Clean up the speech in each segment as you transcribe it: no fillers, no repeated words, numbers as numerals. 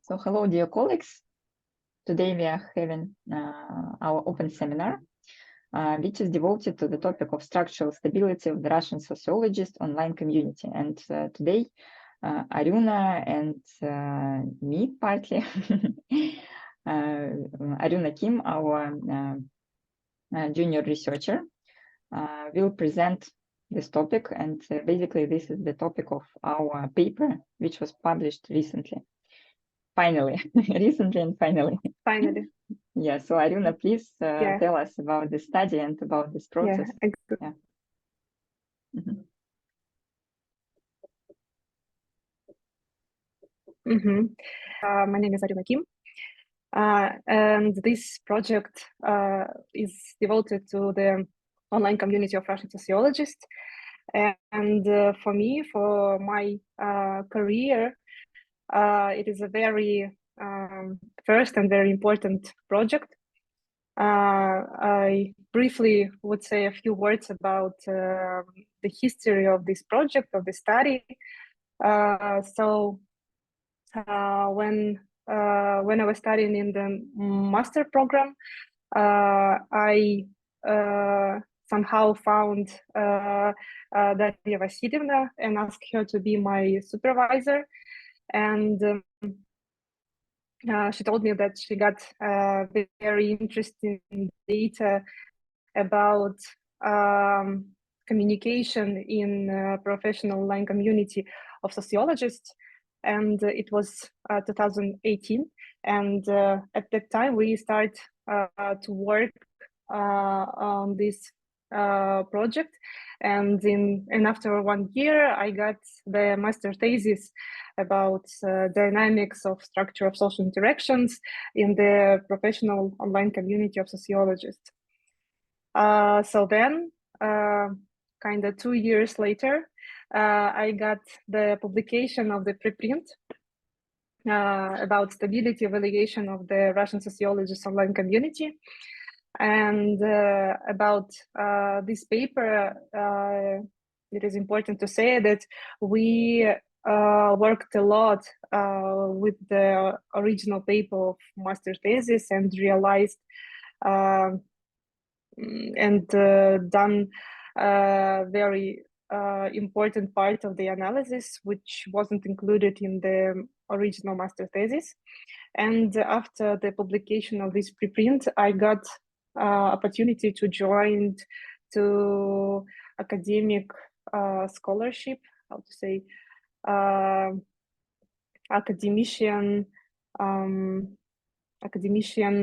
So hello, dear colleagues. Today we are having our open seminar, which is devoted to the topic of structural stability of the Russian sociologist online community. And today, Aryuna and me partly, Aryuna Kim, our junior researcher, will present this topic. And basically, this is the topic of our paper, which was published recently. Finally, recently and finally. Finally. Yeah, so Aryuna, please tell us about the study and about this process. Yeah, exactly. Yeah. My name is Aryuna Kim, and this project is devoted to the online community of Russian sociologists. And for me, for my career, it is a very first and very important project. I briefly would say a few words about the history of this project, of the study. When I was studying in the master program, I somehow found Daria Maltseva and asked her to be my supervisor. And she told me that she got very interesting data about communication in professional online community of sociologists. And it was 2018. And at that time, we start to work on this project. And after 1 year, I got the master thesis about dynamics of structure of social interactions in the professional online community of sociologists. So then, kind of 2 years later, I got the publication of the preprint about stability evaluation of the Russian sociologists online community. And about this paper, it is important to say that we worked a lot with the original paper of master thesis and realized and done very important part of the analysis, which wasn't included in the original master thesis. And after the publication of this preprint, I got opportunity to join to academic scholarship, how to say, academician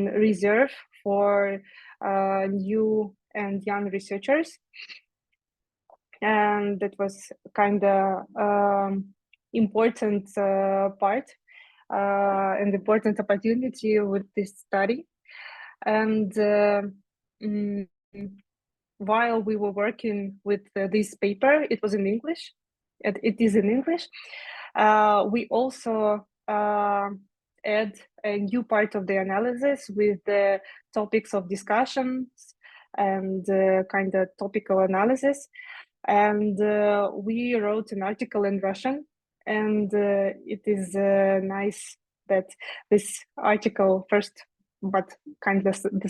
reserve for new and young researchers. And that was kind of important part and important opportunity with this study. And while we were working with this paper, it was in English. It is in English. We also add a new part of the analysis with the topics of discussions and kind of topical analysis. And we wrote an article in Russian, and it is nice that this article first, but kind of the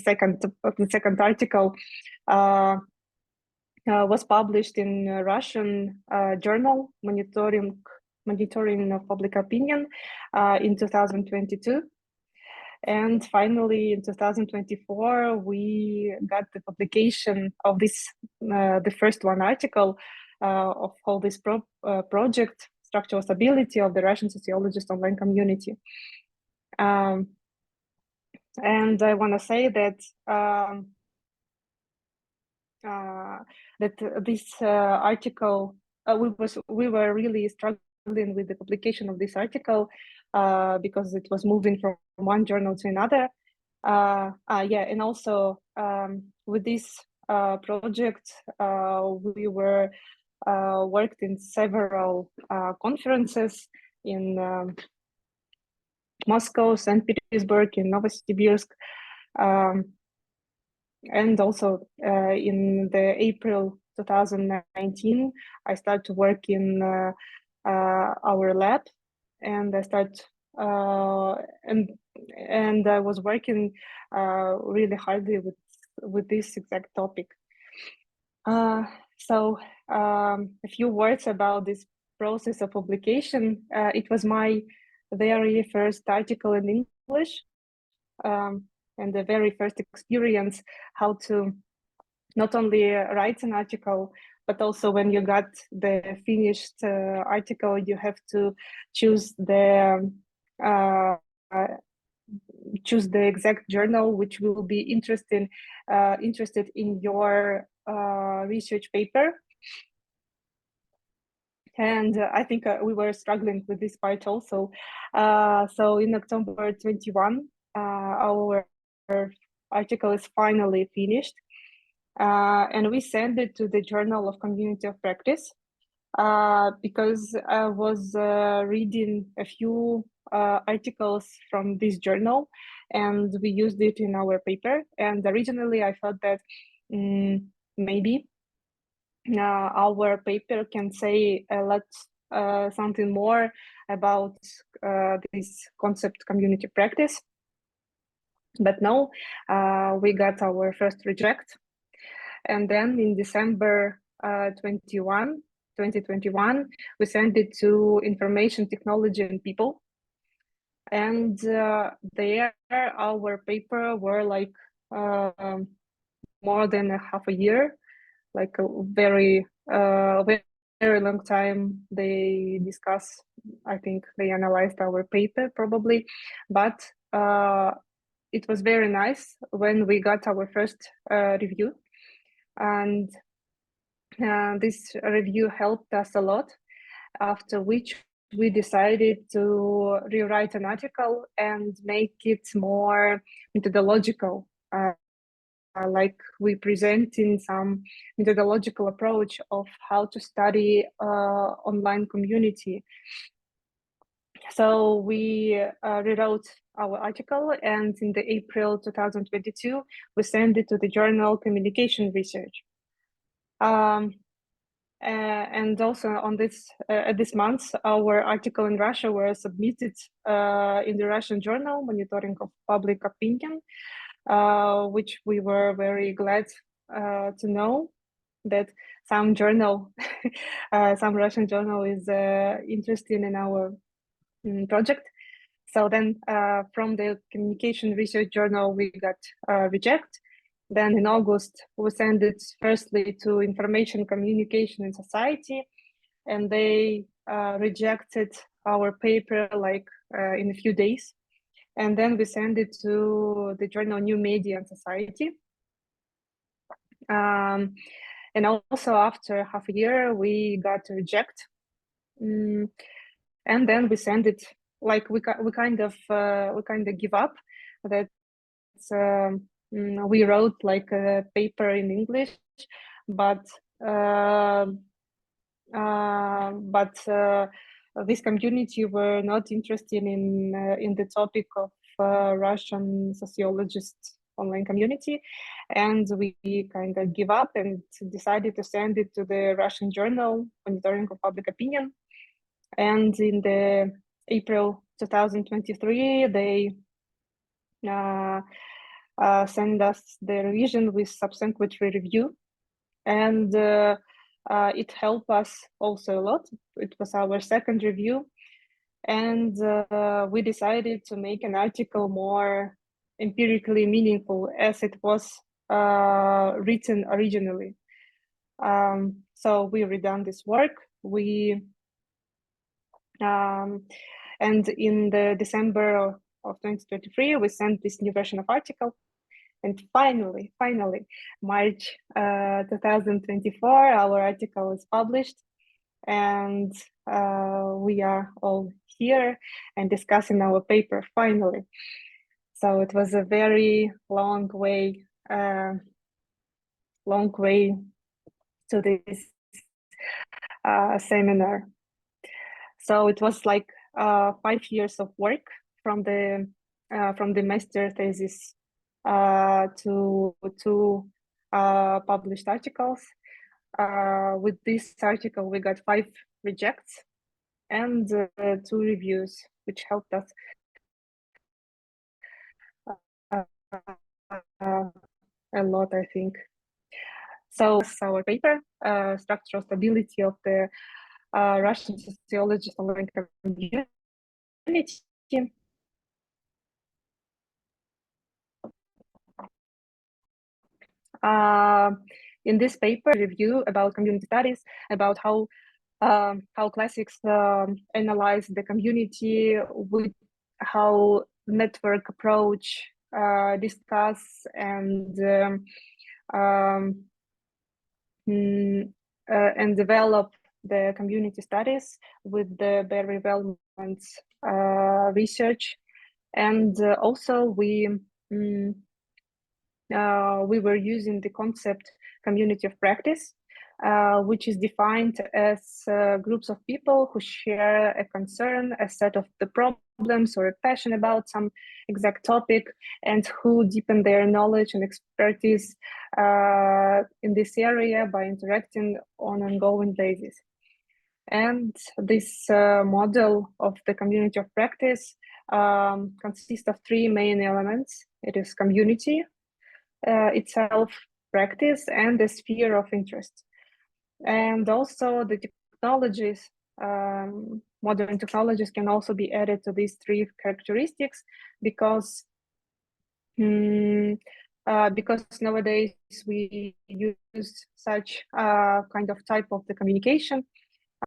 second article was published in a Russian journal, Monitoring of Public Opinion, in 2022. And finally, in 2024, we got the publication of this, the first one article of all this project, Structural Stability of the Russian Sociologist Online Community. And I want to say that this article, we were really struggling with the publication of this article because it was moving from one journal to another. And also with this project, we were worked in several conferences in Moscow, St. Petersburg, in Novosibirsk, and also in the April 2019, I started to work in our lab, and I started and I was working really hardly with this exact topic. So a few words about this process of publication. It was my very first article in English, and the very first experience how to not only write an article, but also when you got the finished article, you have to choose the exact journal which will be interested in your research paper. And I think we were struggling with this part also. So in October 21, our article is finally finished. And we sent it to the Journal of Community of Practice because I was reading a few articles from this journal, and we used it in our paper. And originally I thought that maybe our paper can say a lot, something more about this concept community practice. But no, we got our first reject. And then in December 2021, we sent it to Information Technology and People. And there, our paper were like more than a half a year, like a very long time. They discuss, I think they analyzed our paper probably, but it was very nice when we got our first review. And this review helped us a lot, after which we decided to rewrite an article and make it more methodological, like we present in some methodological approach of how to study online community. So we rewrote our article, and in the April 2022, we sent it to the journal Communication Research. And also on this month, our article in Russia were submitted in the Russian journal Monitoring of Public Opinion, which we were very glad to know that some journal, some Russian journal is interested in our project. So then from the Communication Research Journal, we got reject. Then in August, we sent it firstly to Information, Communication and Society, and they rejected our paper like in a few days. And then we sent it to the journal New Media and Society. And also after half a year, we got a reject. And then we sent it, like we kind of give up that we wrote like a paper in English, but this community were not interested in the topic of Russian sociologists online community, and we kind of give up and decided to send it to the Russian journal Monitoring of Public Opinion. And in the April 2023, they send us the revision with subsequent review, and it helped us also a lot. It was our second review, and we decided to make an article more empirically meaningful as it was written originally. So we redone this work. And in the December of 2023, we sent this new version of article. And finally, March 2024, our article is published, and we are all here and discussing our paper finally. So it was a very long way to this seminar. So it was like 5 years of work from the master thesis to published articles. With this article, we got 5 rejects, and 2 reviews, which helped us a lot, I think. So our paper, Structural Stability of the Russian Sociologist Online Community. In this paper, review about community studies, about how classics analyze the community, with how network approach discuss and develop the community studies with the very relevant research. And also we were using the concept community of practice, which is defined as groups of people who share a concern, a set of the problems, or a passion about some exact topic, and who deepen their knowledge and expertise in this area by interacting on an ongoing basis. And this model of the community of practice consists of 3 main elements. It is community itself, practice, and the sphere of interest. And also the technologies, modern technologies can also be added to these 3 characteristics, because nowadays we use such kind of type of the communication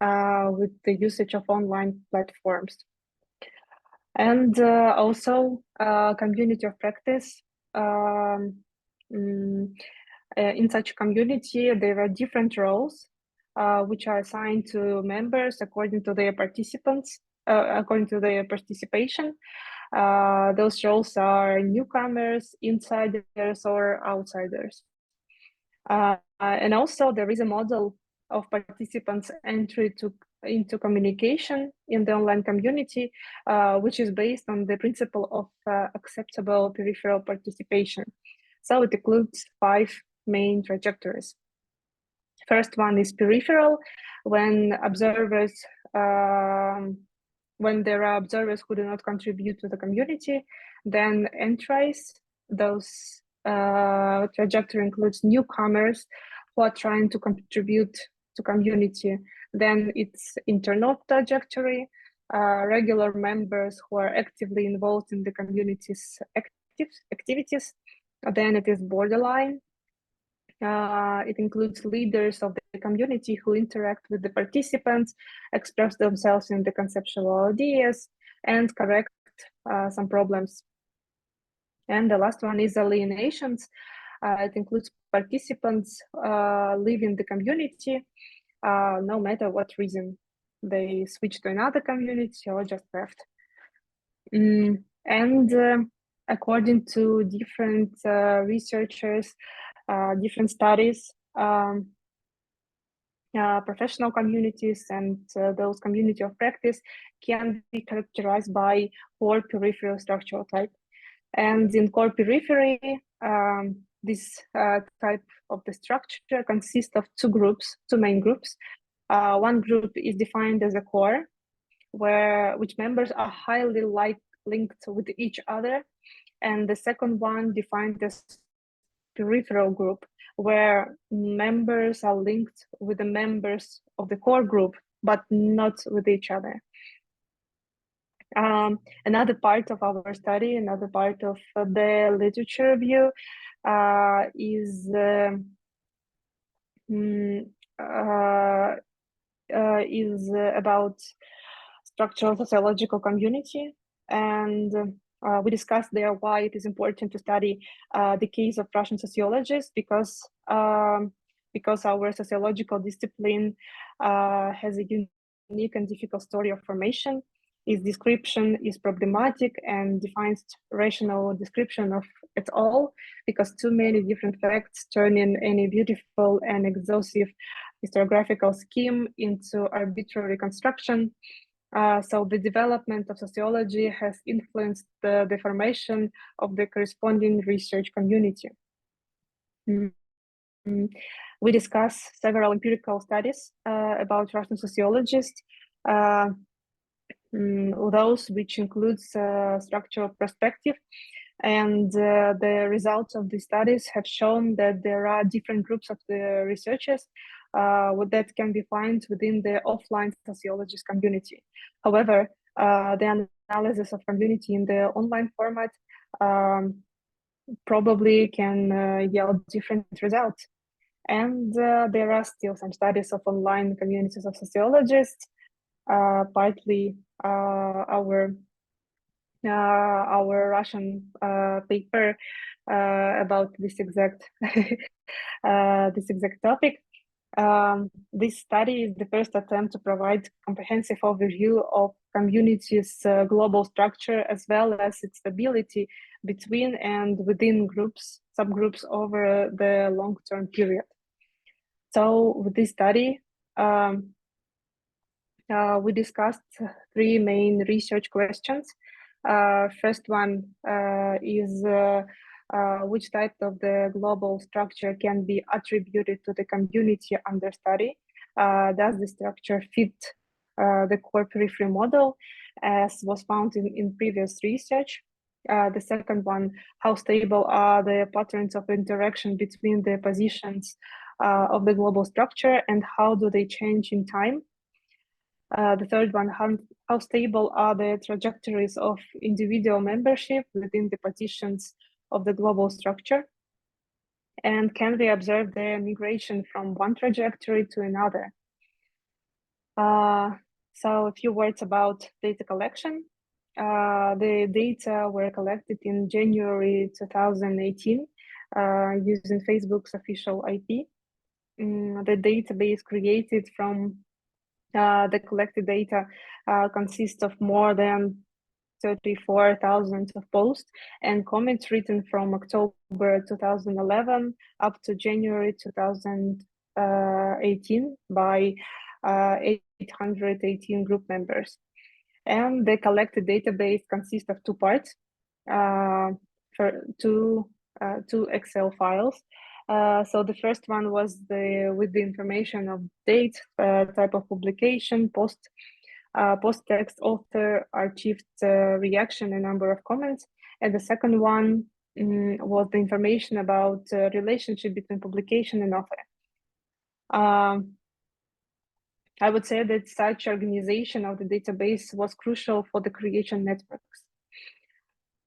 with the usage of online platforms. And also community of practice. In such community, there are different roles which are assigned to members according to their participants, according to their participation. Those roles are newcomers, insiders, or outsiders. And also there is a model of participants' entry into communication in the online community, which is based on the principle of acceptable peripheral participation. So it includes 5 main trajectories. First one is peripheral, when observers, when there are observers who do not contribute to the community. Then entries, those trajectory includes newcomers who are trying to contribute to community. Then it's internal trajectory, regular members who are actively involved in the community's activities. Then it is borderline. It includes leaders of the community who interact with the participants, express themselves in the conceptual ideas, and correct some problems. And the last one is alienations. It includes participants leaving the community, no matter what reason. They switch to another community or just left. And according to different researchers, different studies, professional communities and those community of practice can be characterized by core peripheral structural type. And in core periphery, this type of the structure consists of 2 main groups. One group is defined as a core, which members are highly linked with each other. And the second one defined as peripheral group, where members are linked with the members of the core group, but not with each other. Another part of our study, another part of the literature review is about structural sociological community. And we discussed there why it is important to study the case of Russian sociologists, because our sociological discipline has a unique and difficult story of formation. Its description is problematic and defines rational description of it all, because too many different facts turn in any beautiful and exhaustive historiographical scheme into arbitrary construction. So the development of sociology has influenced the formation of the corresponding research community. We discuss several empirical studies about Russian sociologists. those which includes structural perspective. And the results of the studies have shown that there are different groups of the researchers that can be found within the offline sociologist community. However, the analysis of community in the online format probably can yield different results. And there are still some studies of online communities of sociologists, partly our Russian paper about this exact topic. This study is the first attempt to provide comprehensive overview of communities' global structure, as well as its stability between and within subgroups over the long-term period. So with this study, we discussed three main research questions. First one is which type of the global structure can be attributed to the community under study? Does the structure fit the core periphery model, as was found in previous research? The second one, how stable are the patterns of interaction between the positions of the global structure, and how do they change in time? The third one, how stable are the trajectories of individual membership within the partitions of the global structure? And can we observe the migration from one trajectory to another? So a few words about data collection. The data were collected in January 2018 using Facebook's official IP. The database created from the collected data consists of more than 34,000 of posts and comments written from October 2011 up to January 2018 by 818 group members. And the collected database consists of two parts, for two Excel files. So the first one was with the information of date, type of publication, post text, author, archived reaction, and number of comments. And the second one was the information about relationship between publication and author. I would say that such organization of the database was crucial for the creation networks.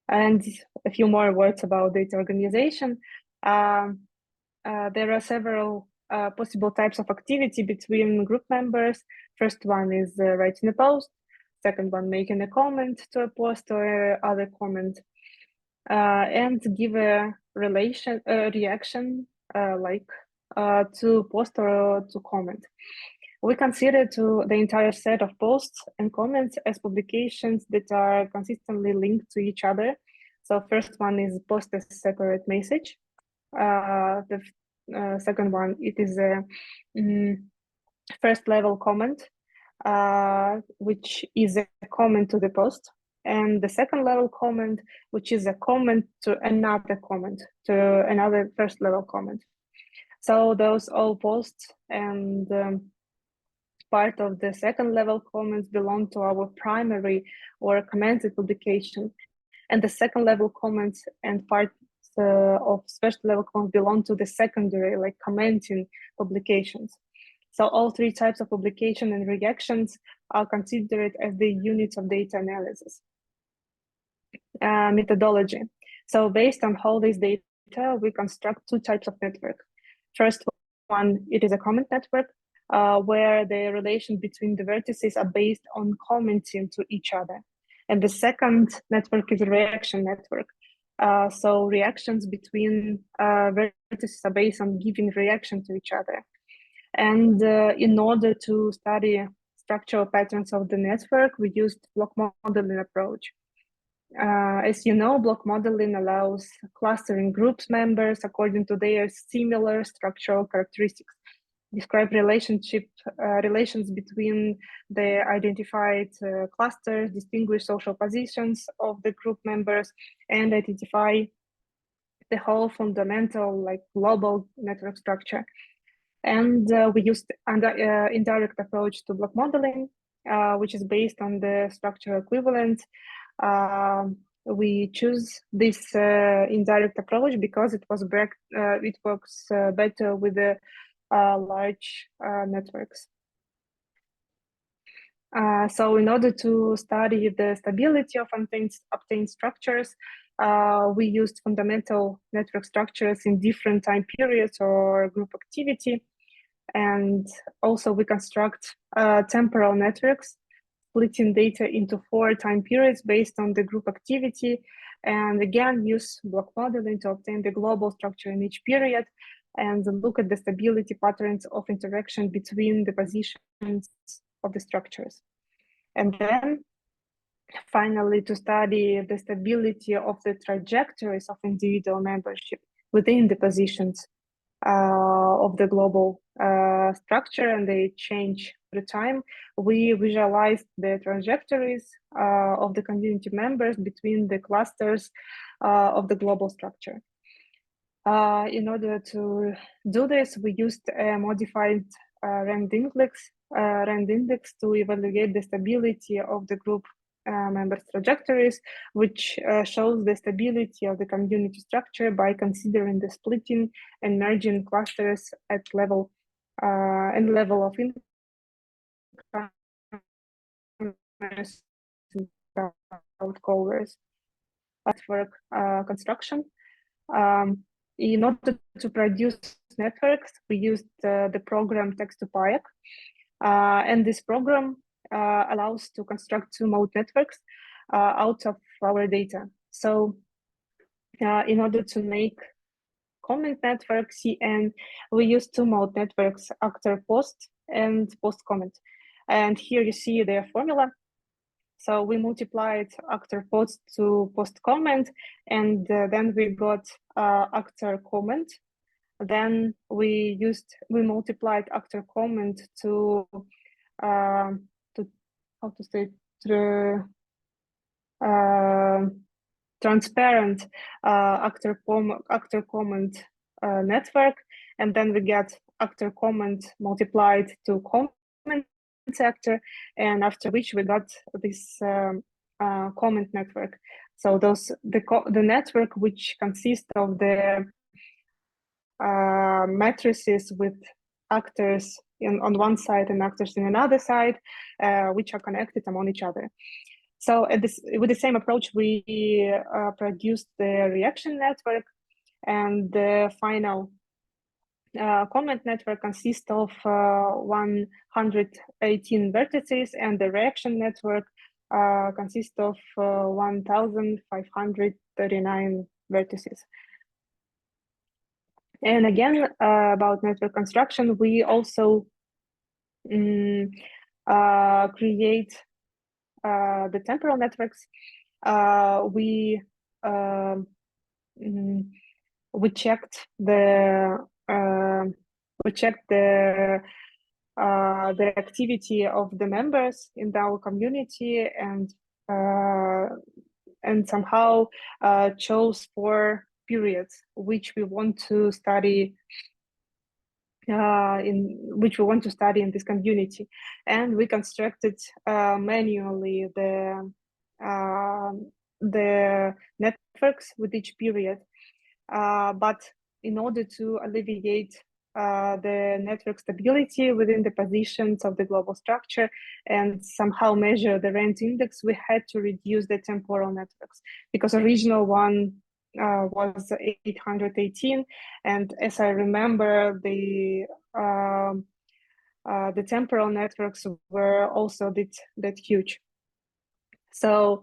And a few more words about data organization. There are several possible types of activity between group members. First one is writing a post. Second one, making a comment to a post or other comment, and give a reaction to post or to comment. We consider the entire set of posts and comments as publications that are consistently linked to each other. So first one is post as a separate message. The second one, it is a first level comment, which is a comment to the post. And the second level comment, which is a comment to another comment, to another first level comment. So those all posts and part of the second level comments belong to our primary or commented publication. And the second level comments and parts of first level comments belong to the secondary, like commenting publications. So all three types of publication and reactions are considered as the units of data analysis. Methodology. So based on all this data, we construct two types of network. First one, it is a comment network, where the relation between the vertices are based on commenting to each other. And the second network is a reaction network. So reactions between vertices are based on giving reaction to each other. And in order to study structural patterns of the network, we used block modeling approach. As you know, block modeling allows clustering groups members according to their similar structural characteristics, describe relations between the identified clusters, distinguish social positions of the group members, and identify the whole fundamental, like global network structure. And we used indirect approach to block modeling. which is based on the structural equivalent. We choose this indirect approach because it works better with the large networks. So in order to study the stability of obtained structures, we used fundamental network structures in different time periods or group activity. And also we construct temporal networks, splitting data into 4 time periods based on the group activity. And again, use block modeling to obtain the global structure in each period and look at the stability patterns of interaction between the positions of the structures. And then finally, to study the stability of the trajectories of individual membership within the positions of the global structure, and they change through time, we visualized the trajectories of the community members between the clusters of the global structure. In order to do this, we used a modified rand index to evaluate the stability of the group members' trajectories, which shows the stability of the community structure by considering the splitting and merging clusters at level and level of income covers network construction. In order to produce networks, we used the program text-to-PAEC, and this program allows to construct 2-mode networks out of our data. So in order to make comment network CN, we use 2-mode networks, actor post and post comment. And here you see their formula. So we multiplied actor post to post comment, and then we got actor comment. Then we multiplied actor comment to how to say, transparent actor comment network, and then we get actor comment multiplied to comment actor, and after which we got this comment network. So the network which consists of the matrices with actors on one side and actors in another side, which are connected among each other. So with the same approach, we produced the reaction network, and the final comment network consists of 118 vertices, and the reaction network consists of 1,539 vertices. And again, about network construction, we also create the temporal networks. We checked the activity of the members in our community, and somehow chose 4 periods which we want to study in this community, and we constructed manually the networks with each period. But in order to alleviate the network stability within the positions of the global structure and somehow measure the rent index, we had to reduce the temporal networks, because original one was 818, and as I remember, the temporal networks were also that huge. So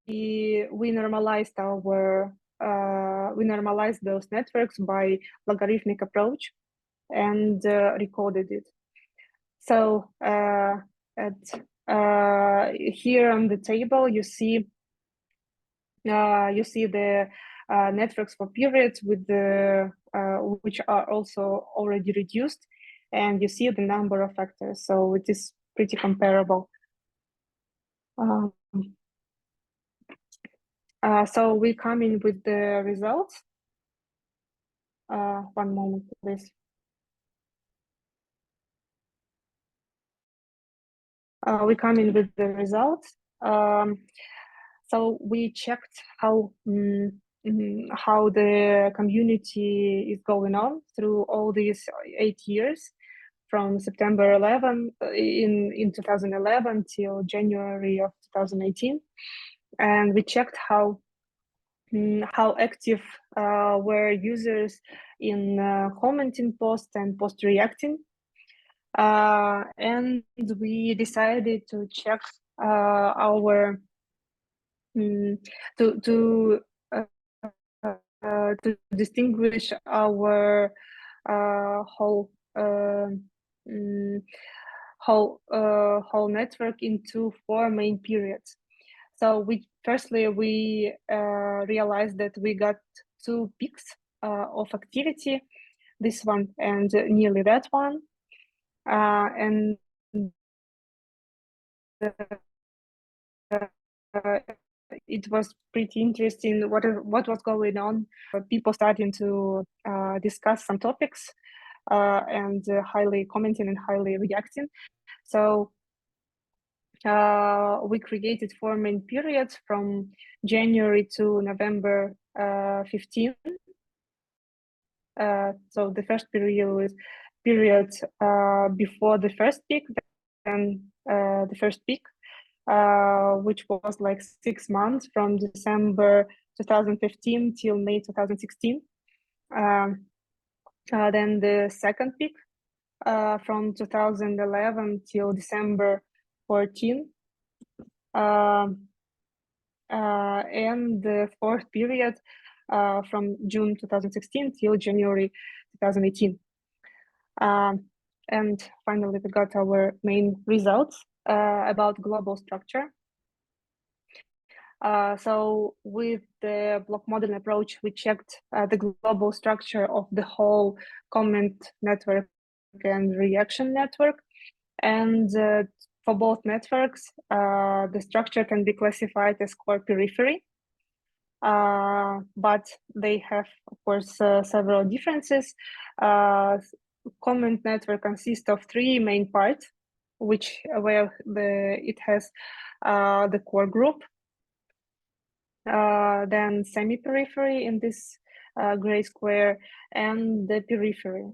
we normalized those networks by logarithmic approach and recorded it. So here on the table you see the networks for periods with the which are also already reduced, and you see the number of factors. So it is pretty comparable. So we come in with the results. One moment, please. we come in with the results. So we checked how the community is going on through all these 8 years, from September 11 in 2011 till January of 2018, and we checked how active were users in commenting posts and post reacting, and we decided to check our to distinguish our whole network into 4 main periods. So firstly we realized that we got 2 peaks of activity, this one and nearly that one, and it was pretty interesting what was going on. People starting to discuss some topics and highly commenting and highly reacting. So we created 4 main periods from January to November 15. So the first period was before the first peak, then the first peak, which was like 6 months from December 2015 till May 2016. Then the second peak from 2011 till December 14. And the 4th period from June 2016 till January 2018. And finally, we got our main results about global structure. So with the block modeling approach, we checked the global structure of the whole comment network and reaction network. And for both networks, the structure can be classified as core periphery. But they have, of course, several differences. Comment network consists of 3 main parts, where it has the core group, then semi-periphery in this gray square, and the periphery.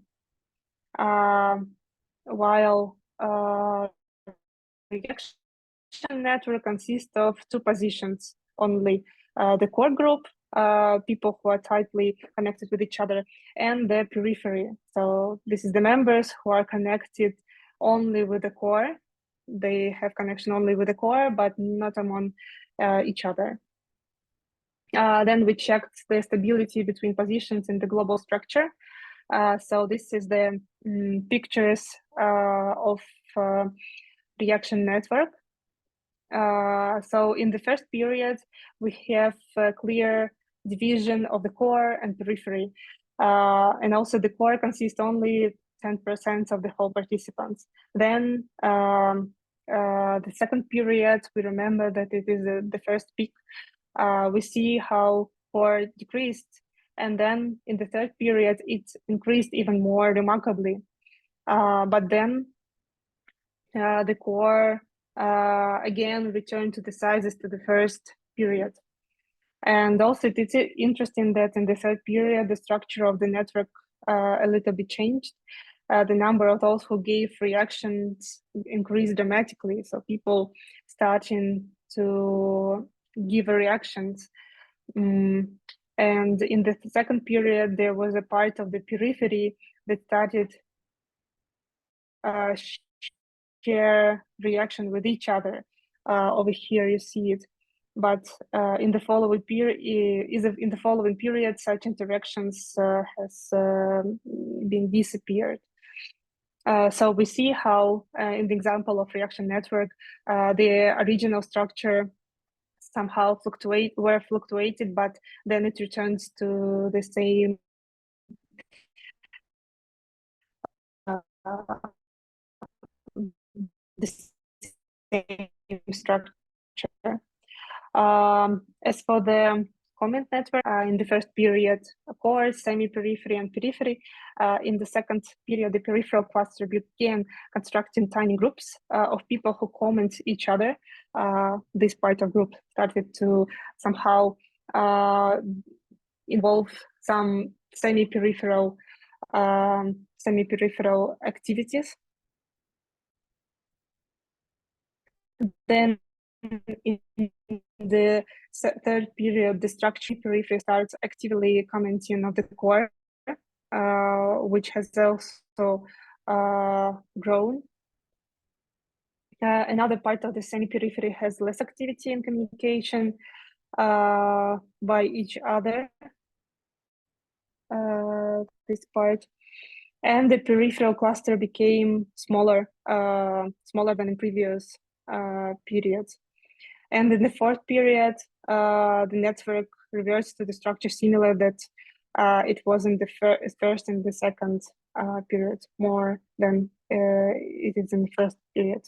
While reaction network consists of 2 positions only, the core group, people who are tightly connected with each other, and the periphery. So this is the members who are connected only with the core. They have connection only with the core, but not among each other. Then we checked the stability between positions in the global structure. So this is the pictures of reaction network. So in the first period, we have a clear division of the core and periphery. And also the core consists only 10% of the whole participants. Then the second period, we remember that it is the first peak. We see how core decreased. And then in the third period, it increased even more remarkably. But then the core again returned to the sizes to the first period. And also it's interesting that in the third period, the structure of the network a little bit changed. The number of those who gave reactions increased dramatically. So people starting to give reactions. And in the second period, there was a part of the periphery that started share reaction with each other. Over here you see it, but in the following period, such interactions has been disappeared. So we see how in the example of reaction network, the original structure somehow fluctuated, but then it returns to the same structure. As for the comment network. In the first period, core, semi-periphery, and periphery. In the second period, the peripheral cluster began constructing tiny groups of people who comment each other. This part of group started to somehow involve some semi-peripheral activities. Then in the third period, the structure periphery starts actively commenting on the core, which has also grown. Another part of the semi-periphery has less activity and communication by each other. This part. And the peripheral cluster became smaller than in previous periods. And in the fourth period, the network reverts to the structure similar that it was in the first and the second period, more than it is in the first period.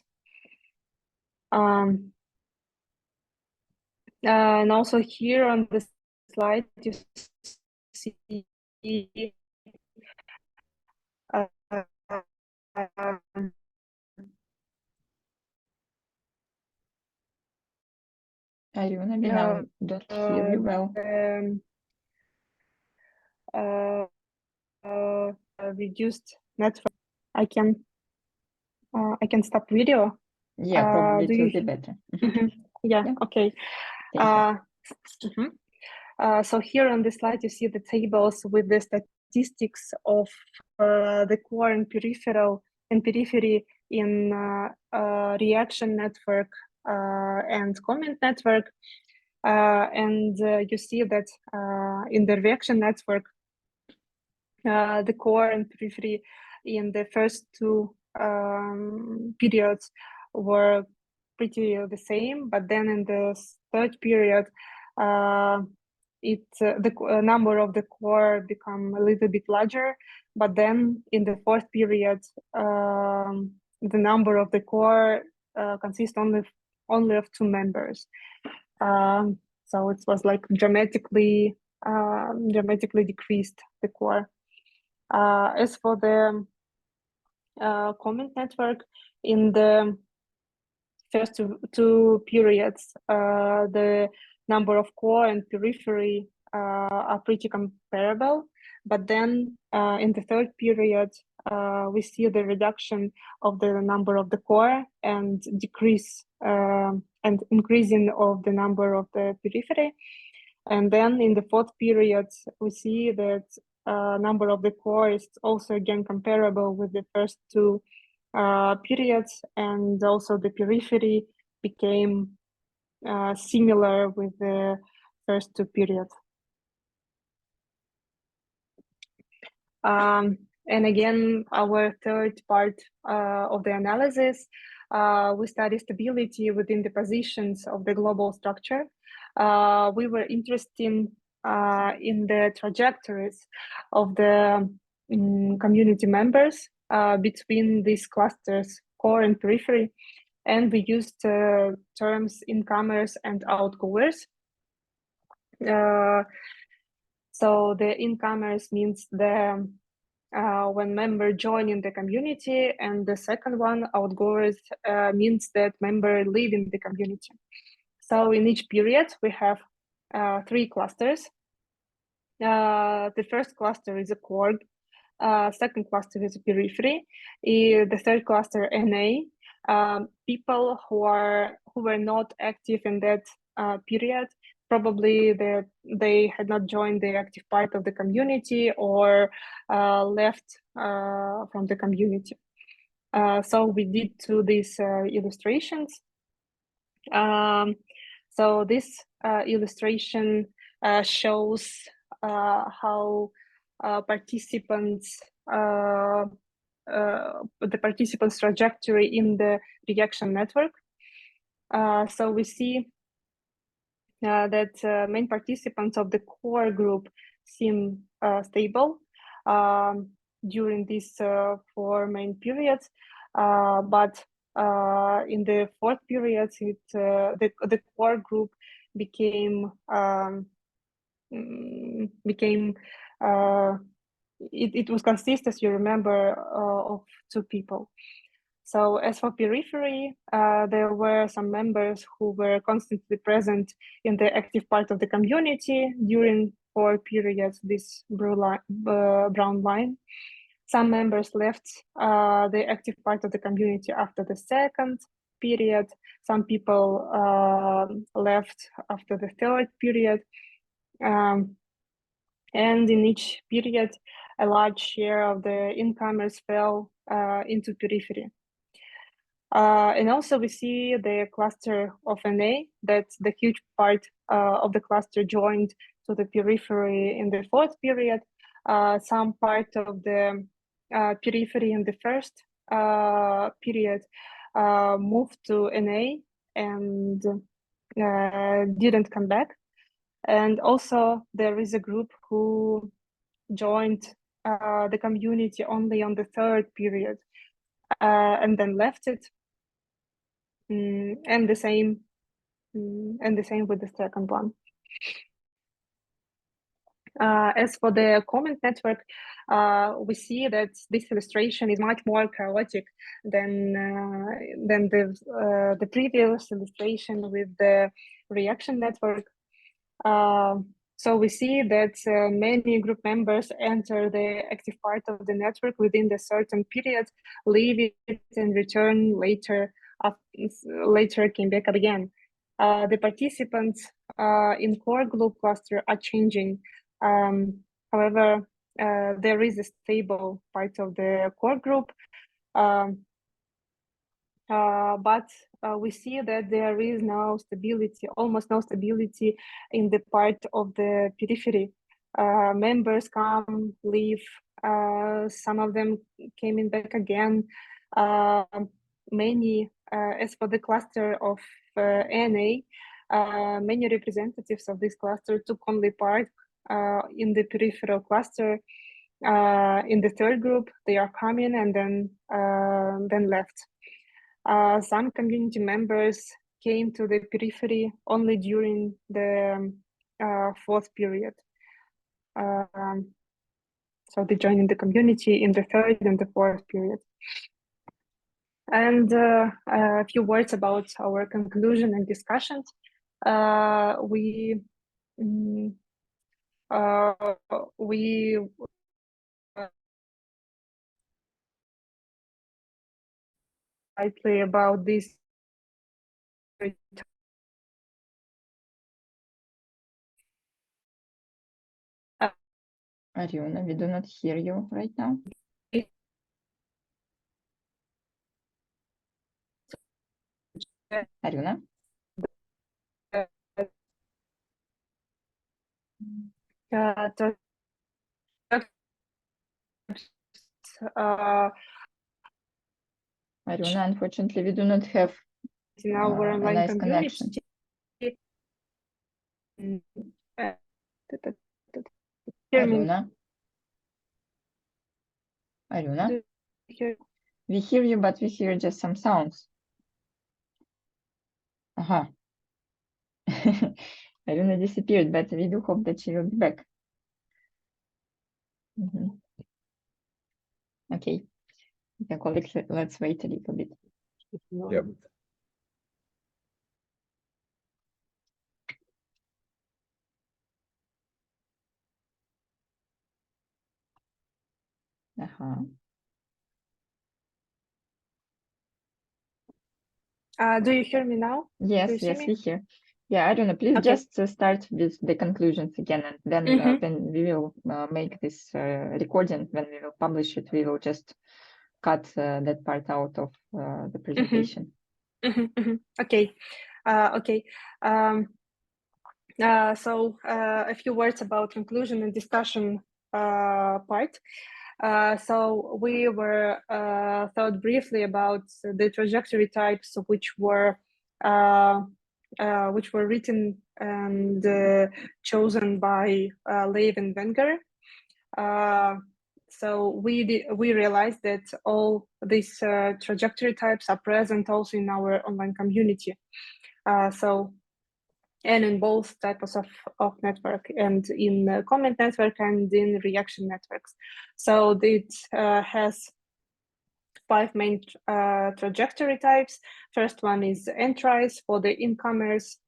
And also here on the slide, you see Aryuna, we now don't hear you well. Reduced network. I can stop video. Yeah, probably it will be better. Yeah, okay. Thank you. So here on the slide, you see the tables with the statistics of the core and periphery in reaction network and comment network. And you see that in the reaction network, the core and periphery in the first two periods were pretty the same, but then in the third period, the number of the core become a little bit larger, but then in the fourth period, the number of the core consists only of 2 members. So it was like dramatically decreased the core. As for the comment network, in the first two periods, the number of core and periphery are pretty comparable. But then in the third period, we see the reduction of the number of the core and decrease and increasing of the number of the periphery. And then in the fourth period, we see that number of the core is also again comparable with the first two periods, and also the periphery became similar with the first two periods. And again, our third part of the analysis, we study stability within the positions of the global structure. We were interested in the trajectories of the community members between these clusters, core and periphery, and we used terms incomers and outgoers. So the incomers means the when member joining the community, and the second one, outgoers, means that member leaving the community. So in each period, we have 3 clusters. The first cluster is a core, second cluster is a periphery, the third cluster NA, people who were not active in that period, probably they had not joined the active part of the community or left from the community. So we did 2 these illustrations. So this illustration shows how participants the participants' trajectory in the reaction network. So we see that main participants of the core group seem stable during these 4 main periods, but in the fourth period, the core group became became it was consist, as you remember, of 2 people. So as for periphery, there were some members who were constantly present in the active part of the community during 4 periods, this brown line. Some members left the active part of the community after the 2nd period. Some people left after the 3rd period. And in each period, a large share of the incomers fell into periphery. And also we see the cluster of NA, that the huge part of the cluster joined to the periphery in the 4th period. Some part of the periphery in the 1st period moved to NA and didn't come back. And also there is a group who joined the community only on the 3rd period and then left it. And the same with the 2nd one. As for the comment network, we see that this illustration is much more chaotic than the previous illustration with the reaction network. So we see that many group members enter the active part of the network within the certain period, leave it and return later came back up again. The participants in core group cluster are changing. However, there is a stable part of the core group, but we see that there is no stability, almost no stability in the part of the periphery. Members come, leave, some of them came in back again. Many, as for the cluster of NA, many representatives of this cluster took only part in the peripheral cluster. In the 3rd group, they are coming and then left. Some community members came to the periphery only during the 4th period. So they joined the community in the 3rd and the 4th period. And a few words about our conclusion and discussions. We slightly about this. Aryuna, we do not hear you right now. Aryuna? Aryuna, unfortunately, we do not have in our a online nice community. connection. Hear me? Aryuna? Aryuna? Do you hear? We hear you, but we hear just some sounds. Aha. Aryuna disappeared, but we do hope that she will be back. Okay. Okay, colleagues, let's wait a little bit. Yep. Do you hear me now? Yes, Do you see yes, me? we hear. Yeah, Aryuna, please Okay. just start with the conclusions again, and then when we will make this recording, when we will publish it, we will just cut that part out of the presentation. Okay. Okay. So a few words about conclusion and discussion part. So we were thought briefly about the trajectory types which were written and chosen by Lev and Wenger. So we realized that all these trajectory types are present also in our online community. So and in both types of network, and in comment network and in reaction networks. So it has 5 main trajectory types. First one is entries for the incomers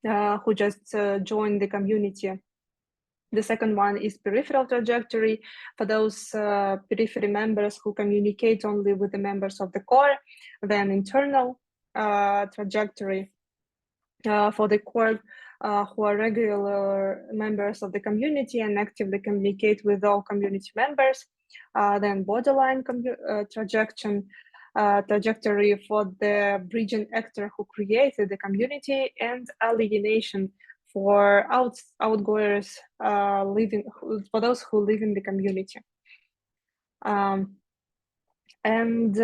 who just joined the community. The second one is peripheral trajectory for those periphery members who communicate only with the members of the core. Then internal trajectory for the core who are regular members of the community and actively communicate with all community members. Then borderline trajectory for the bridging actor who created the community, and alienation for outgoers for those who live in the community. And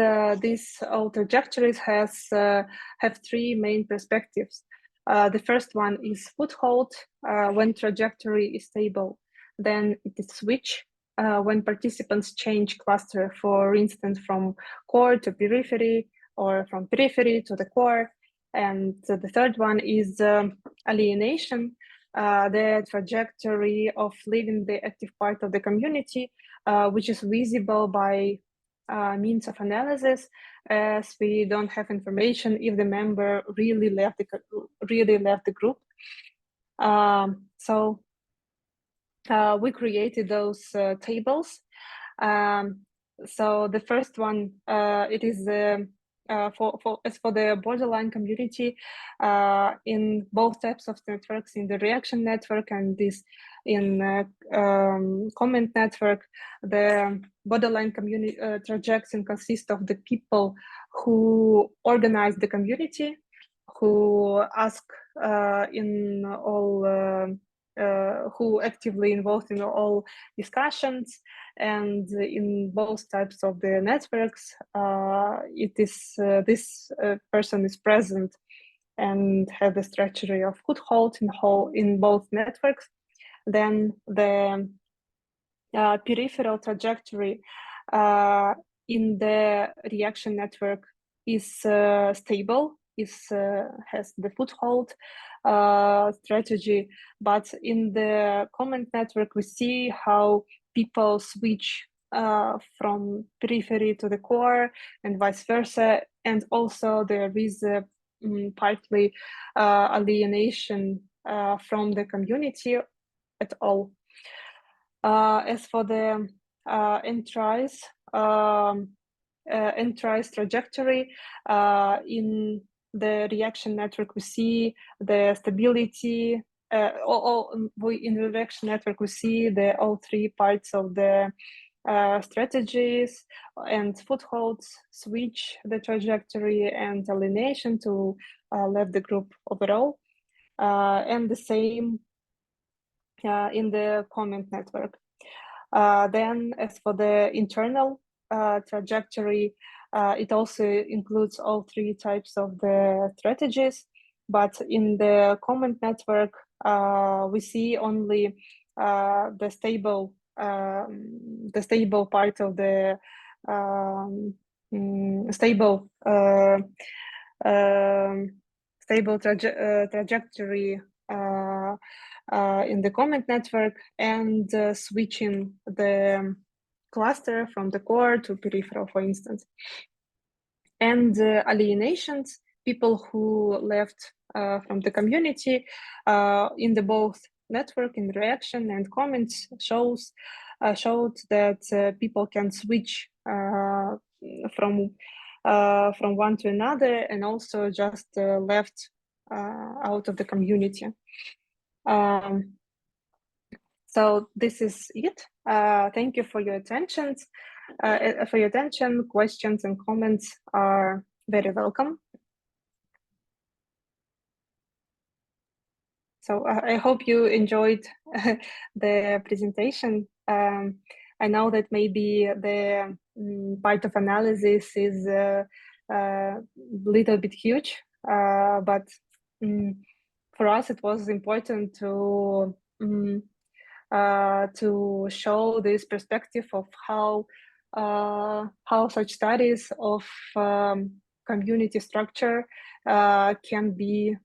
these all trajectories have 3 main perspectives. The first one is foothold, when trajectory is stable. Then it is switch, when participants change cluster, for instance, from core to periphery, or from periphery to the core. And the third one is alienation, the trajectory of leaving the active part of the community, which is visible by means of analysis, as we don't have information if the member really left the group. So we created those tables. So the first one, it is for the borderline community in both types of networks, in the reaction network and this in comment network. The borderline community trajectory consists of the people who organize the community, who ask in all who actively involved in all discussions, and in both types of the networks, it is this person is present and have the strategy of foothold in both networks. Then the peripheral trajectory in the reaction network is stable, has the foothold strategy, but in the comment network we see how people switch from periphery to the core and vice versa, and also there is partly alienation from the community at all. As for the entries trajectory, in the reaction network we see the stability, in the reaction network we see all 3 parts of the strategies and footholds, switch the trajectory, and alienation to leave the group overall, and the same in the comment network. Then as for the internal trajectory, it also includes all 3 types of the strategies, but in the comment network we see only the stable part of the stable trajectory in the comment network, and switching the cluster from the core to peripheral, for instance. And alienations, people who left from the community in the both network, in reaction and comments, showed that people can switch from one to another, and also just left out of the community. So this is it. Thank you for your attention. Questions and comments are very welcome. So I hope you enjoyed the presentation. I know that maybe the part of analysis is a little bit huge, but for us it was important to show this perspective of how such studies of community structure can be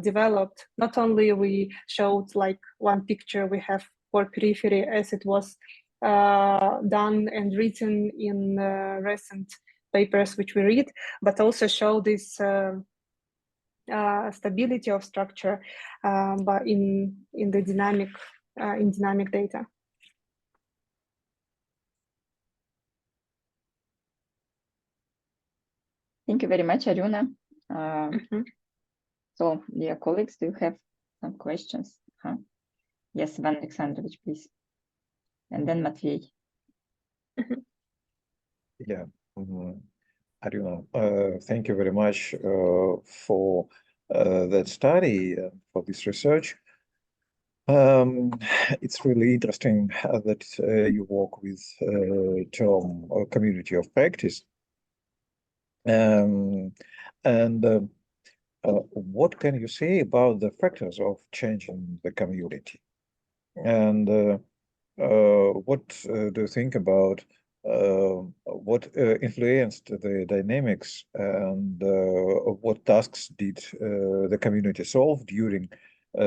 developed. Not only we showed like one picture we have for periphery as it was done and written in recent papers which we read, but also show this stability of structure but in the dynamic data. Thank you very much, Aryuna. So, dear colleagues, do you have some questions? Yes, Ivan Alexandrovich, please. And then Matvey. Yeah, Aryuna, thank you very much for that study, for this research. It's really interesting that you work with term community of practice. What can you say about the factors of change in the community? And what do you think about what influenced the dynamics, and what tasks did the community solve during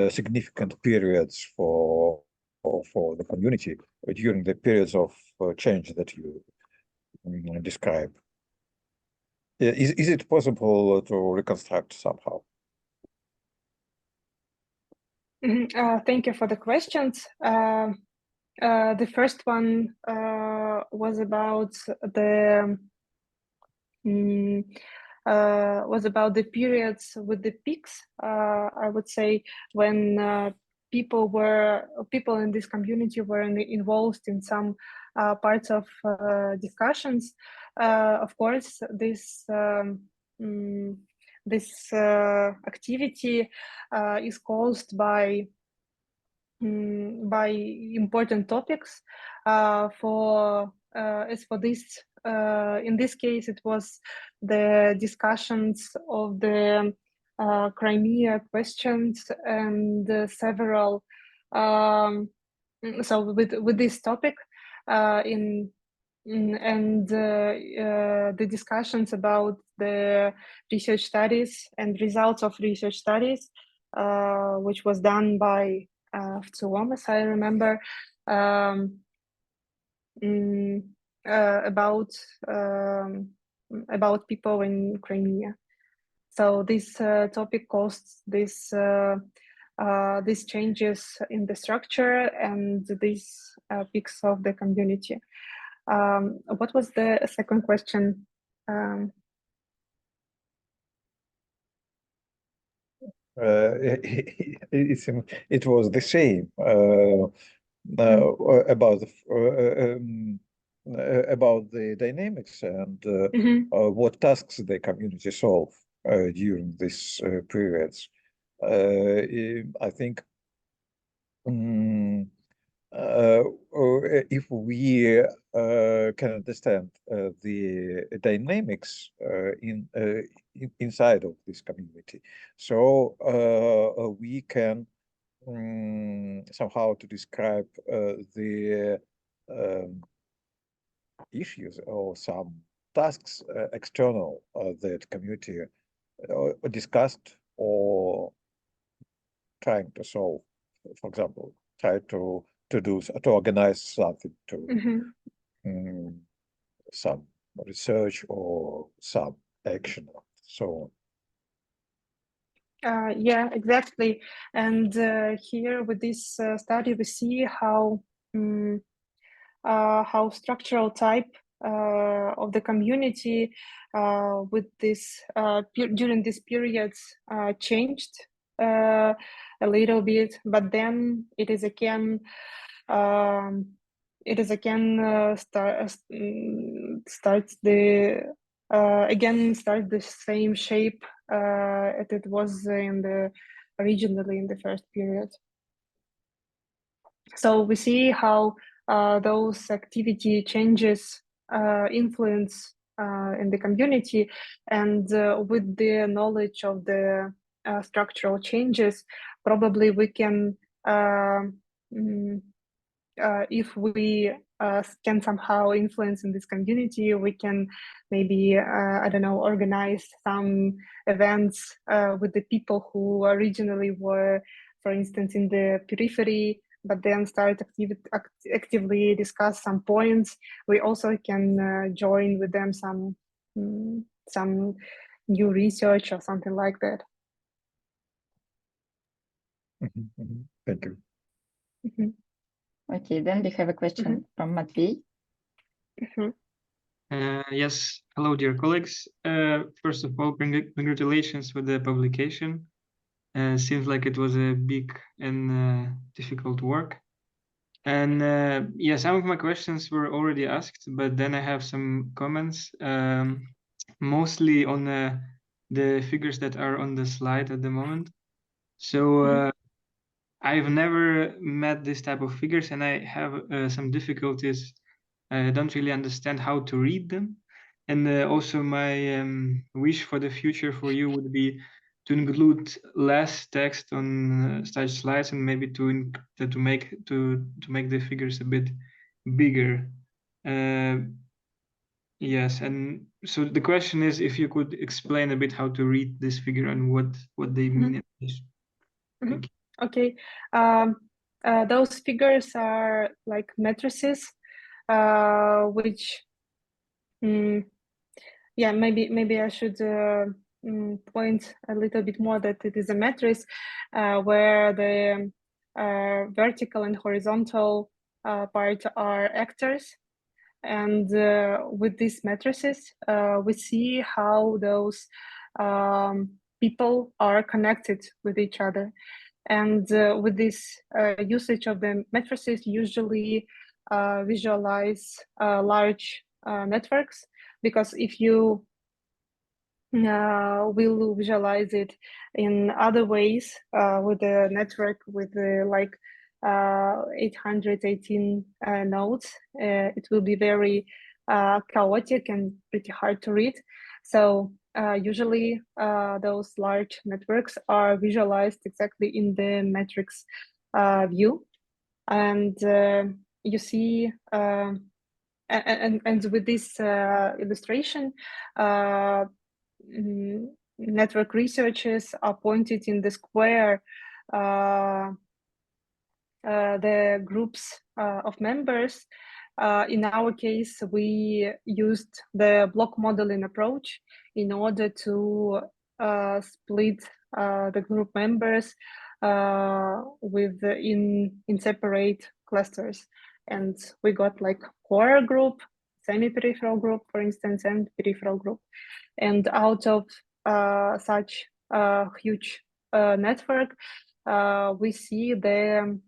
significant periods for the community during the periods of change that you describe? Is it possible to reconstruct somehow? Thank you for the questions. The first one was about the periods with the peaks. I would say when people in this community were involved in some parts of discussions. Of course, this activity is caused by important topics. As for this, in this case, it was the discussions of the Crimea questions and several. So with this topic, the discussions about the research studies and results of research studies, which was done by as I remember, about people in Crimea. So this topic caused these changes in the structure and these peaks of the community. What was the second question? It was the same about the dynamics and what tasks the community solve during these periods. I think if we can understand the dynamics inside of this community, so we can somehow to describe the issues or some tasks external that community discussed or trying to solve. For example, try to organize something, to some research or some action, so on. Yeah, exactly. And here with this study, we see how structural type of the community with this during these periods changed a little bit, but then it is again starts the same shape as it was originally in the first period. So we see how those activity changes influence in the community, and with the knowledge of the structural changes, probably we can if we can somehow influence in this community, we can maybe, I don't know, organize some events with the people who originally were, for instance, in the periphery, but then start actively discuss some points. We also can join with them some new research or something like that. Thank you. Okay, then we have a question from Matvey. Yes, hello, dear colleagues. First of all, congratulations with the publication. Seems like it was a big and difficult work. And yeah, some of my questions were already asked, but then I have some comments, mostly on the figures that are on the slide at the moment. So I've never met this type of figures, and I have some difficulties. I don't really understand how to read them. And also my wish for the future for you would be to include less text on such slides, and maybe to make the figures a bit bigger. Yes, and so the question is if you could explain a bit how to read this figure and what they mean. Thank you. Okay, those figures are like matrices, which, yeah, maybe I should point a little bit more that it is a matrix where the vertical and horizontal part are actors. And with these matrices, we see how those people are connected with each other. And with this usage of the matrices, usually visualize large networks, because if you will visualize it in other ways with a network with like 818 nodes, it will be very chaotic and pretty hard to read. So usually those large networks are visualized exactly in the matrix view. And you see, and with this illustration, network researchers are pointed in the square the groups of members. In our case, we used the block modeling approach in order to split the group members in separate clusters. And we got like core group, semi-peripheral group, for instance, and peripheral group. And out of such a huge network, we see the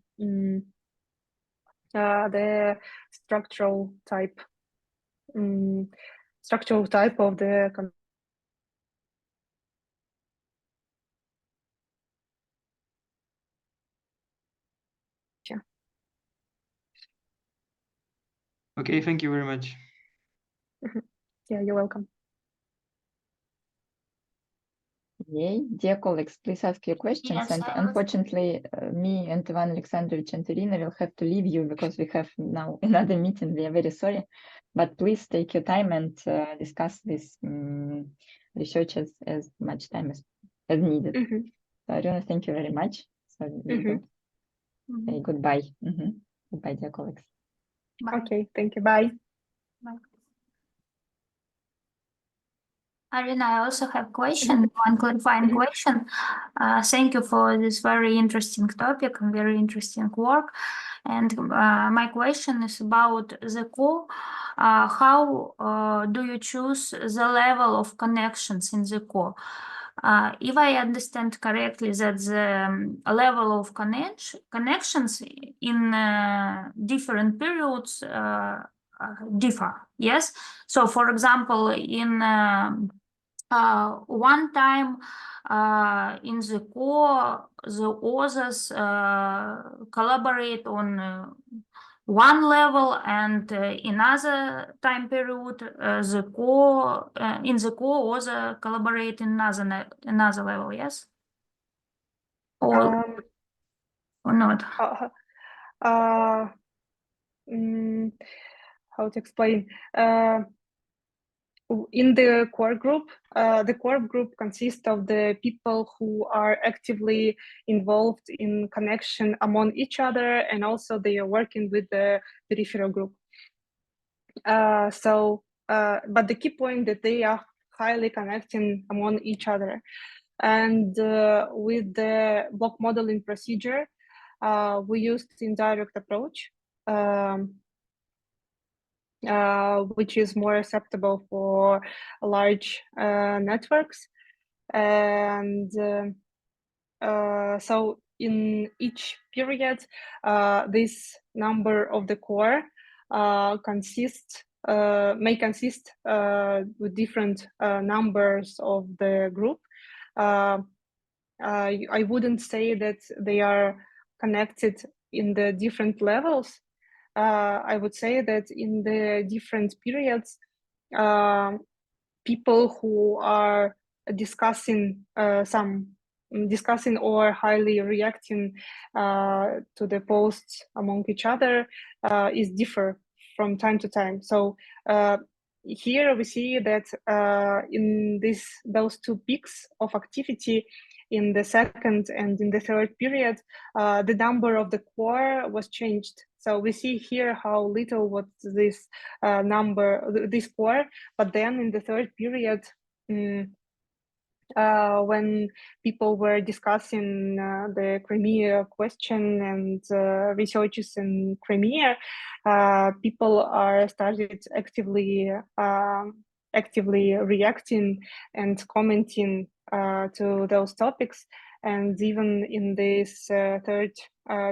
structural type of the Okay, thank you very much. Yeah, you're welcome. Yay. Dear colleagues, please ask your questions. Yes, and unfortunately, me and Ivan Alexandrovich and Irina will have to leave you because we have now another meeting. We are very sorry. But please take your time and discuss this research as much time as needed. So, Aryuna, thank you very much. So we will say goodbye. Goodbye, dear colleagues. Bye. Okay, thank you. Bye. Bye. Aryuna, I also have a question, one clarifying question. Thank you for this very interesting topic and very interesting work. And my question is about the core. How do you choose the level of connections in the core? If I understand correctly, that the level of connections in different periods differ, yes? So, for example, in one time in the core, the authors collaborate on one level, and in other time period, the core in the core author collaborate in another level, yes? Or not? how to explain? In the core group consists of the people who are actively involved in connection among each other, and also they are working with the peripheral group. But the key point that they are highly connecting among each other. And with the block modeling procedure, we used indirect approach, which is more acceptable for large networks. And so in each period, this number of the core may consist with different numbers of the group. I wouldn't say that they are connected in the different levels. I would say that in the different periods, people who are discussing or highly reacting to the posts among each other is differ from time to time. So here we see that in those two peaks of activity, in the second and in the third period, the number of the core was changed. So we see here how little was this this core, but then in the third period, when people were discussing the Crimea question and researches in Crimea, people are started actively reacting and commenting to those topics. And even in this third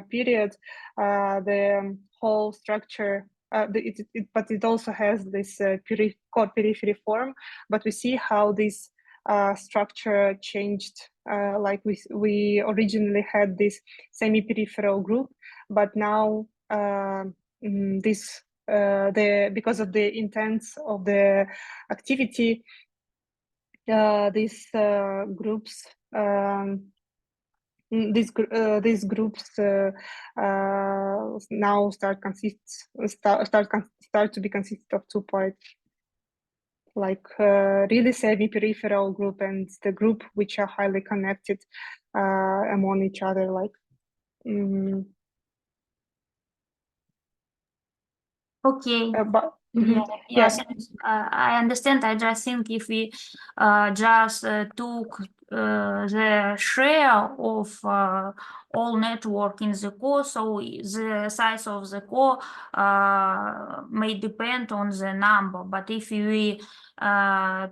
period, the whole structure, but it also has this core periphery form. But we see how this structure changed. Like we originally had this semi-peripheral group, but now because of the intents of the activity, these groups now start to be consisted of two parts, like really semi-peripheral group and the group which are highly connected among each other. Like, okay. but Yes, I understand. I just think if we just took the share of all network in the core, so the size of the core may depend on the number. But if we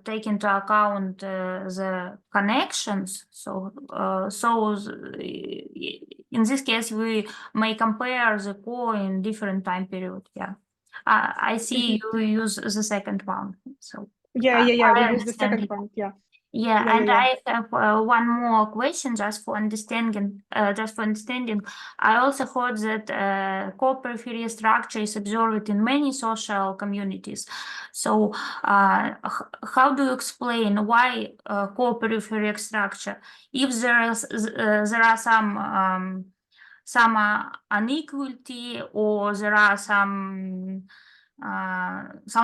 take into account the connections, in this case we may compare the core in different time period. Yeah. I see you use the second one. So we use the second one. I have one more question just for understanding. I also heard that core periphery structure is observed in many social communities. So how do you explain why core periphery structure? If there are some inequality, or there are some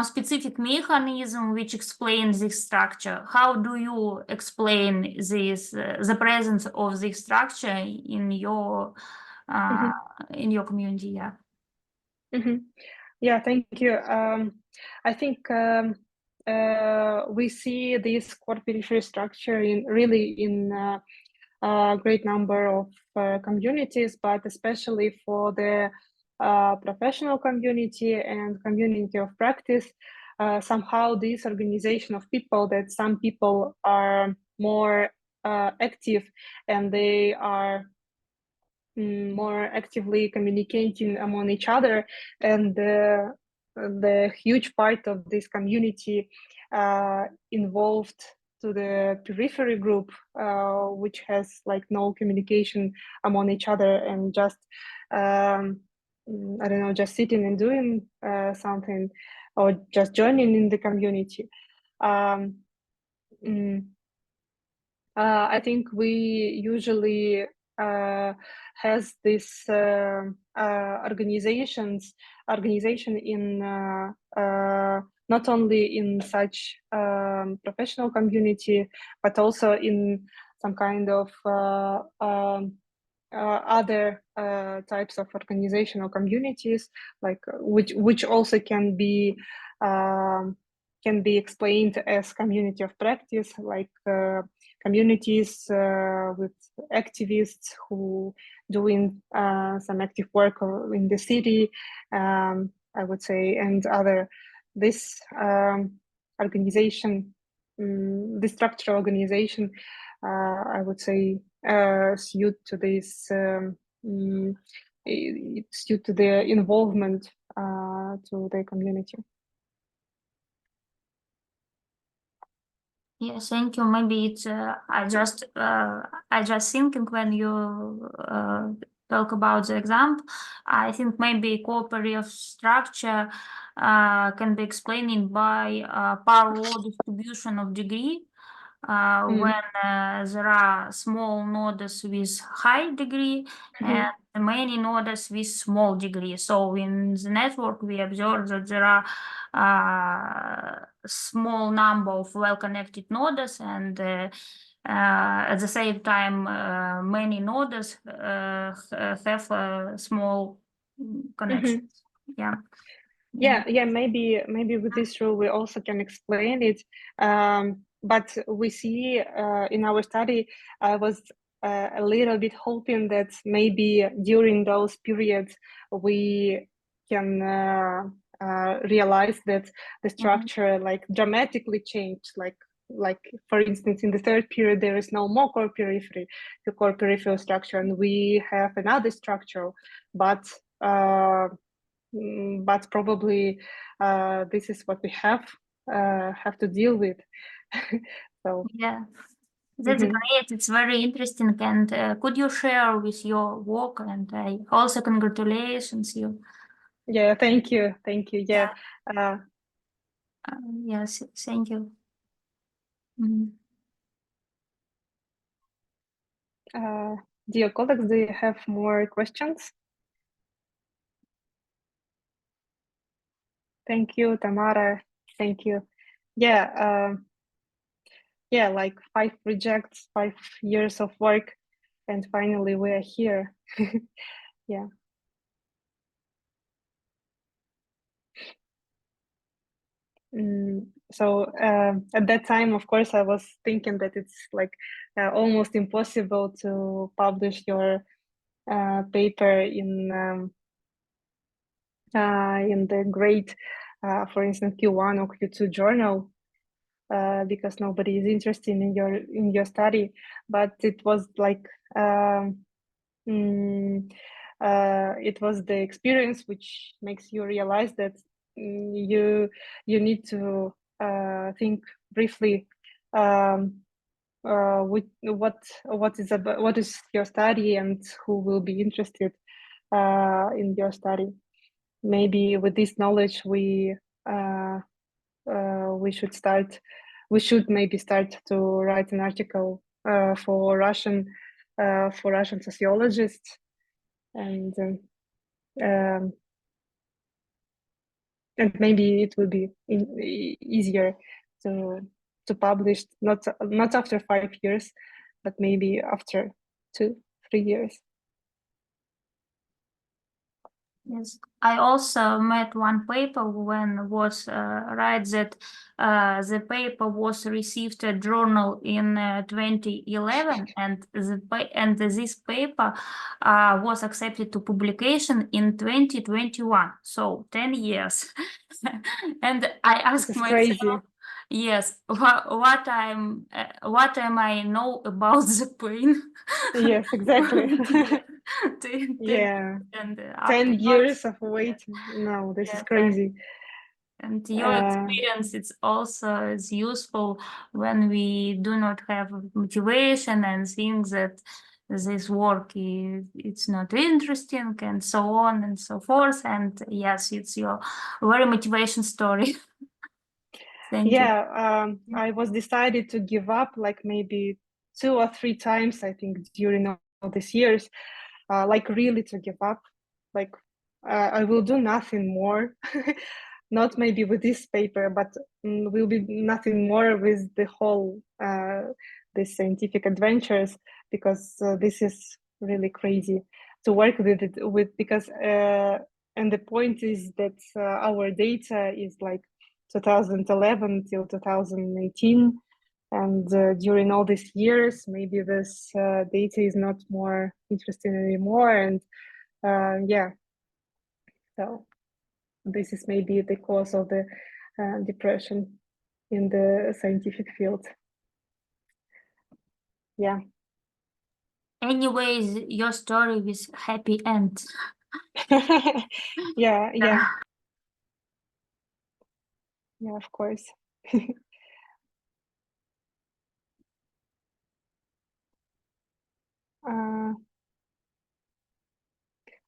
specific mechanism which explains this structure. How do you explain this, the presence of this structure in your community? Yeah. Yeah, thank you. I think we see this core periphery structure in a great number of communities, but especially for the professional community and community of practice, somehow this organization of people, that some people are more active and they are more actively communicating among each other, and the huge part of this community involved to the periphery group, which has like no communication among each other and just I don't know, just sitting and doing something, or just joining in the community. I think we usually has this organization in not only in such professional community, but also in some kind of other types of organizational communities, like which also can be explained as community of practice, like communities with activists who doing some active work in the city, I would say, and other this organization, the structural organization, I would say, suit to this it's due to their involvement to the community. Yes, thank you. Maybe it's I just thinking when you talk about the example, I think maybe cooperative structure can be explained by parallel distribution of degree. When there are small nodes with high degree and many nodes with small degree. So in the network, we observe that there are small number of well-connected nodes, and at the same time, many nodes have small connections. Yeah. Yeah. Maybe with this rule we also can explain it. But we see in our study, I was a little bit hoping that maybe during those periods we can realize that the structure like dramatically changed. Like for instance, in the third period there is no more core periphery, the core peripheral structure, and we have another structure, but probably this is what we have to deal with. So yeah, that's great. It's very interesting. And could you share with your work? And also congratulations you. Yeah, thank you. Yeah. Yes, thank you. Dear colleagues, do you have more questions? Thank you, Tamara. Thank you. Yeah, like 5 rejects, 5 years of work, and finally we are here. Yeah. So at that time, of course, I was thinking that it's like almost impossible to publish your paper in the grade, for instance, Q1 or Q2 journal, because nobody is interested in your study. But it was like it was the experience which makes you realize that you need to think briefly what is your study and who will be interested in your study. Maybe with this knowledge we should maybe start to write an article for Russian sociologists, and maybe it will be easier to publish not after 5 years, but maybe after 2-3 years. Yes, I also met one paper when was right that the paper was received a journal in 2011, and this paper was accepted to publication in 2021. So 10 years. And I asked myself, crazy. Yes, what am I know about the pain? Yes, exactly. Yeah. And 10 years of waiting. No, this is crazy. And your experience, it's also is useful when we do not have motivation and think that this work it's not interesting and so on and so forth. And yes, it's your very motivation story. Thank you. I was decided to give up like maybe 2 or 3 times, I think, during these years, like really to give up, like I will do nothing more, not maybe with this paper, but will be nothing more with the whole these scientific adventures, because this is really crazy to work with it because and the point is that our data is like 2011 till 2018, and during all these years maybe this data is not more interesting anymore, and yeah, so this is maybe the cause of the depression in the scientific field. Yeah. Anyways, your story with happy end. Yeah, yeah. Yeah, of course.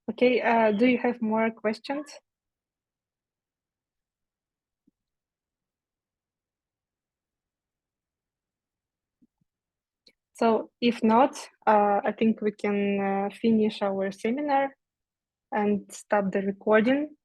Okay, do you have more questions? So if not, I think we can finish our seminar and stop the recording.